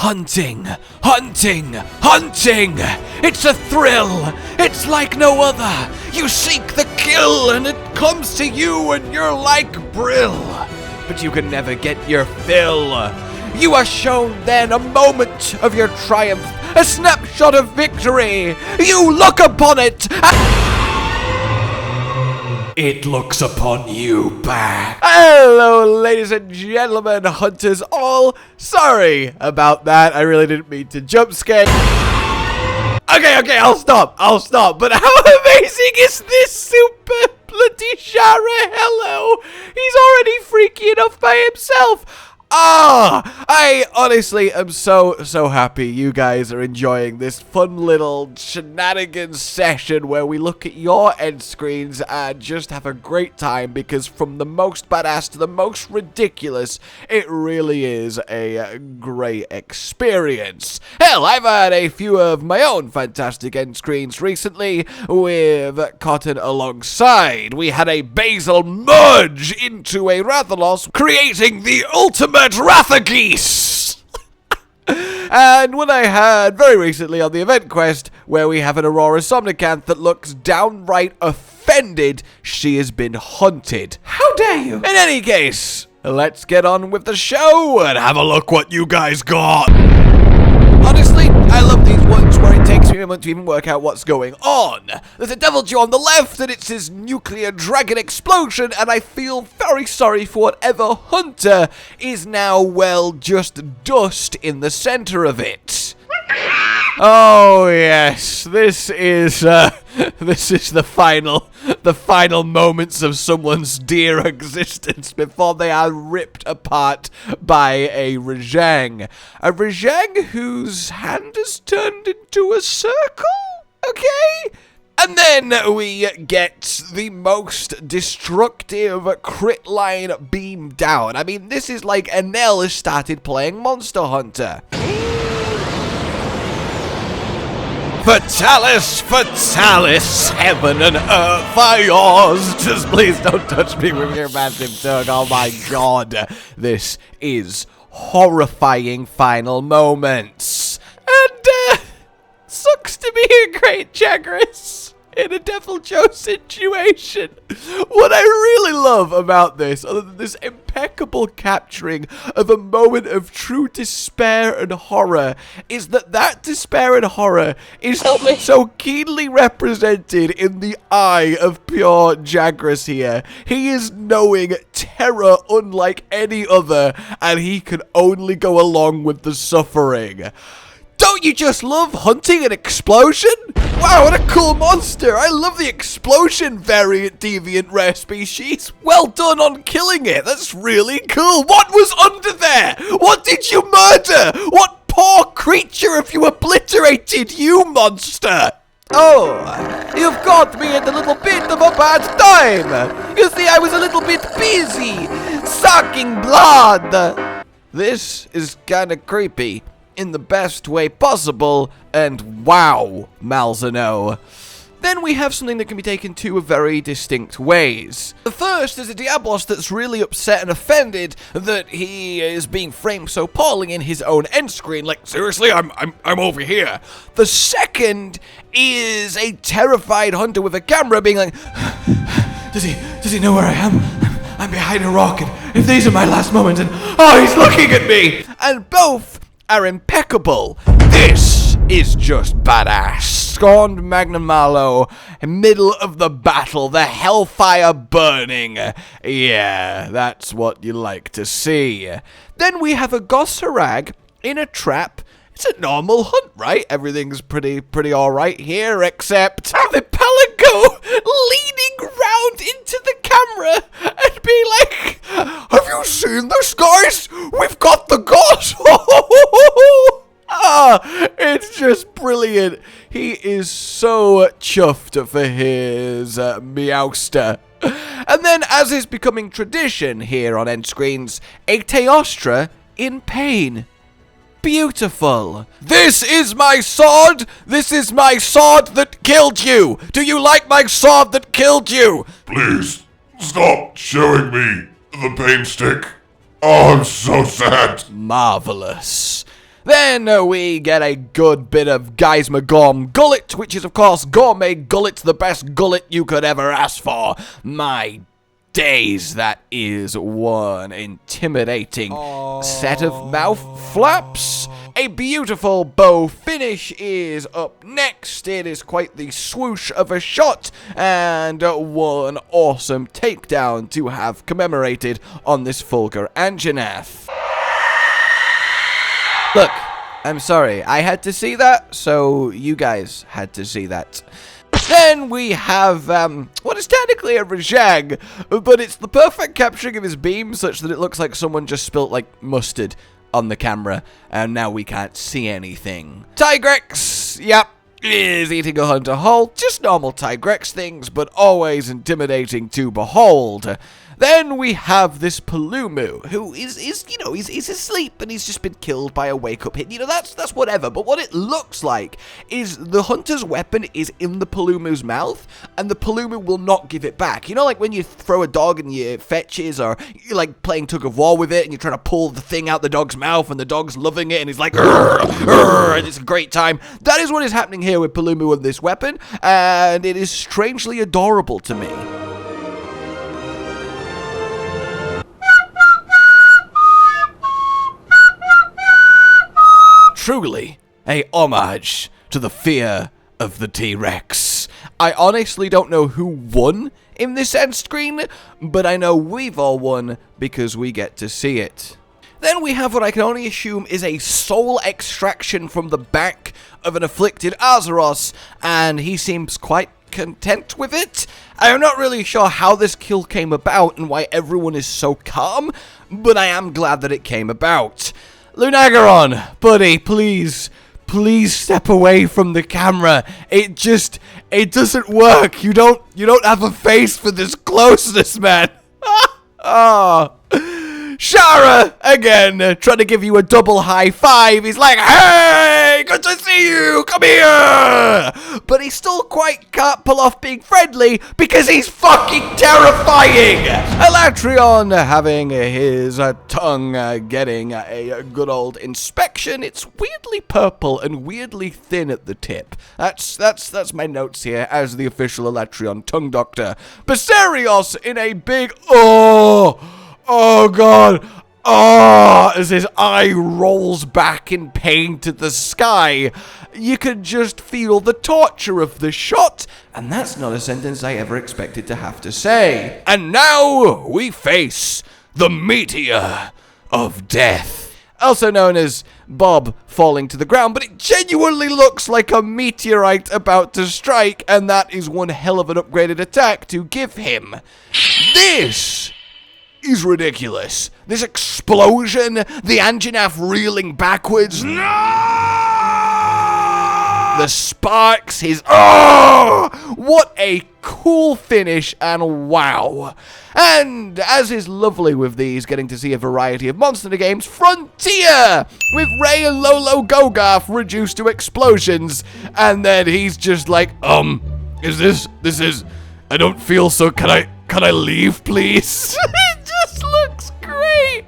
Hunting, hunting, hunting! It's a thrill! It's like no other! You seek the kill and it comes to you and you're like Brill! But you can never get your fill! You are shown then a moment of your triumph, a snapshot of victory! You look upon it and it looks upon you back. Hello, ladies and gentlemen, hunters all. Sorry about that. I really didn't mean to jump scare. Okay, I'll stop. But how amazing is this super bloody Shara? Hello. He's already freaky enough by himself. I honestly am so happy you guys are enjoying this fun little shenanigans session where we look at your end screens and just have a great time, because from the most badass to the most ridiculous, it really is a great experience. Hell, I've had a few of my own fantastic end screens recently with Cotton alongside. We had a Basil merge into a Rathalos, creating the ultimate Rathageese! And when I had very recently on the event quest where we have an Aurora Somnicanth that looks downright offended she has been hunted. How dare you! In any case, let's get on with the show and have a look what you guys got. Honestly, I love these ones where it takes me a moment to even work out what's going on. There's a devil Jew on the left, and it's his nuclear dragon explosion, and I feel very sorry for whatever hunter is now, well, just dust in the center of it. Oh yes, this is the final moments of someone's dear existence before they are ripped apart by a Rajang. A Rajang whose hand is turned into a circle? Okay? And then we get the most destructive crit line beam down. I mean, this is like Enel has started playing Monster Hunter. Fatalis, heaven and earth are yours. Just please don't touch me with your massive tongue. Oh my god. This is horrifying final moments. And, sucks to be a great Jagras in a Devil Joe situation. What I really love about this, other than this impeccable capturing of a moment of true despair and horror, is that despair and horror is so keenly represented in the eye of pure Jagras here. He is knowing terror unlike any other, and he can only go along with the suffering. Don't you just love hunting an explosion? Wow, what a cool monster! I love the explosion variant deviant rare species. Well done on killing it. That's really cool. What was under there? What did you murder? What poor creature have you obliterated, you monster? Oh, you've caught me at a little bit of a bad time. You see, I was a little bit busy sucking blood. This is kinda creepy in the best way possible, and wow, Malzano. Then we have something that can be taken two very distinct ways. The first is a Diablos that's really upset and offended that he is being framed so poorly in his own end screen. Like, seriously, I'm over here. The second is a terrified hunter with a camera being like, does he know where I am? I'm behind a rock, and if these are my last moments, and oh, he's looking at me. And both are impeccable. This is just badass. Scorned Magnum Malo, middle of the battle, the hellfire burning. Yeah, that's what you like to see. Then we have a Gosserag in a trap. It's a normal hunt, right? Everything's pretty alright here, except the Pelago leaning round into the camera and be like, have you seen this, guys? We've got the Goss! It's just brilliant. He is so chuffed for his Meowster. And then, as is becoming tradition here on end screens, a Teostra in pain. Beautiful. This is my sword! This is my sword that killed you! Do you like my sword that killed you? Please, stop showing me the pain stick. Oh, I'm so sad. Marvelous. Then we get a good bit of Geisma Gorm Gullet, which is of course Gourmet Gullet, the best gullet you could ever ask for. My days, that is one intimidating set of mouth flaps. A beautiful bow finish is up next. It is quite the swoosh of a shot, and one awesome takedown to have commemorated on this Fulgur Anjanath. Look, I'm sorry, I had to see that, so you guys had to see that. Then we have, what is technically a Rajag, but it's the perfect capturing of his beam such that it looks like someone just spilt, like, mustard on the camera, and now we can't see anything. Tigrex, yep, is eating a hunter whole. Just normal Tigrex things, but always intimidating to behold. Then we have this Palumu, who is you know, he's asleep and he's just been killed by a wake-up hit. You know, that's whatever, but what it looks like is the hunter's weapon is in the Palumu's mouth, and the Palumu will not give it back. You know, like when you throw a dog and you fetches, or you're like playing tug of war with it, and you're trying to pull the thing out the dog's mouth, and the dog's loving it, and he's like, "Urgh, urgh," and it's a great time. That is what is happening here with Palumu and this weapon, and it is strangely adorable to me. Truly, a homage to the fear of the T-Rex. I honestly don't know who won in this end screen, but I know we've all won because we get to see it. Then we have what I can only assume is a soul extraction from the back of an afflicted Azeroth, and he seems quite content with it. I'm not really sure how this kill came about and why everyone is so calm, but I am glad that it came about. Lunagaron, buddy, please step away from the camera. It doesn't work. You don't have a face for this closeness, man. Oh. Shara, again, trying to give you a double high five. He's like, hey, good to see you, come here. But he still quite can't pull off being friendly because he's fucking terrifying. Elatrion having his tongue getting a good old inspection. It's weirdly purple and weirdly thin at the tip. That's my notes here as the official Elatrion tongue doctor. Basarios in a big, oh god, as his eye rolls back in pain to the sky. You can just feel the torture of the shot, and that's not a sentence I ever expected to have to say. And now we face the Meteor of Death, also known as Bob falling to the ground, but it genuinely looks like a meteorite about to strike, and that is one hell of an upgraded attack to give him. This is ridiculous. This explosion, the Anjanath reeling backwards. No! The sparks, what a cool finish, and wow. And as is lovely with these, getting to see a variety of Monster Hunter games, Frontier, with Ray and Lolo Gogarth reduced to explosions, and then he's just like, I don't feel so, can I leave, please? It just looks great.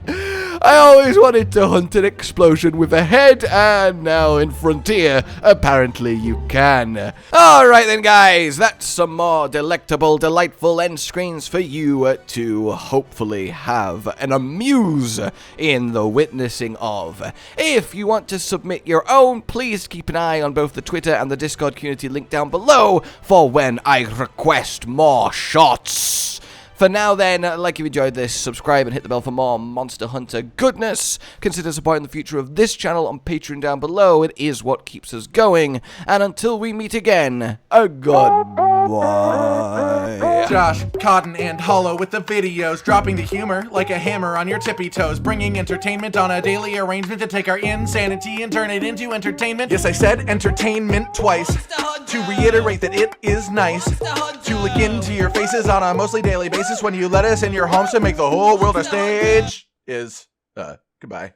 I always wanted to hunt an explosion with a head, and now in Frontier, apparently you can. Alright then, guys, that's some more delectable, delightful end screens for you to hopefully have and amuse in the witnessing of. If you want to submit your own, please keep an eye on both the Twitter and the Discord community link down below for when I request more shots. For now then, like if you enjoyed this, subscribe and hit the bell for more Monster Hunter goodness. Consider supporting the future of this channel on Patreon down below. It is what keeps us going. And until we meet again, a goodbye. Josh, Cotton, and Hollow with the videos, dropping the humor like a hammer on your tippy toes, bringing entertainment on a daily arrangement to take our insanity and turn it into entertainment. Yes, I said entertainment twice, to reiterate that it is nice to look into your faces on a mostly daily basis when you let us in your homes to make the whole world a stage. Goodbye.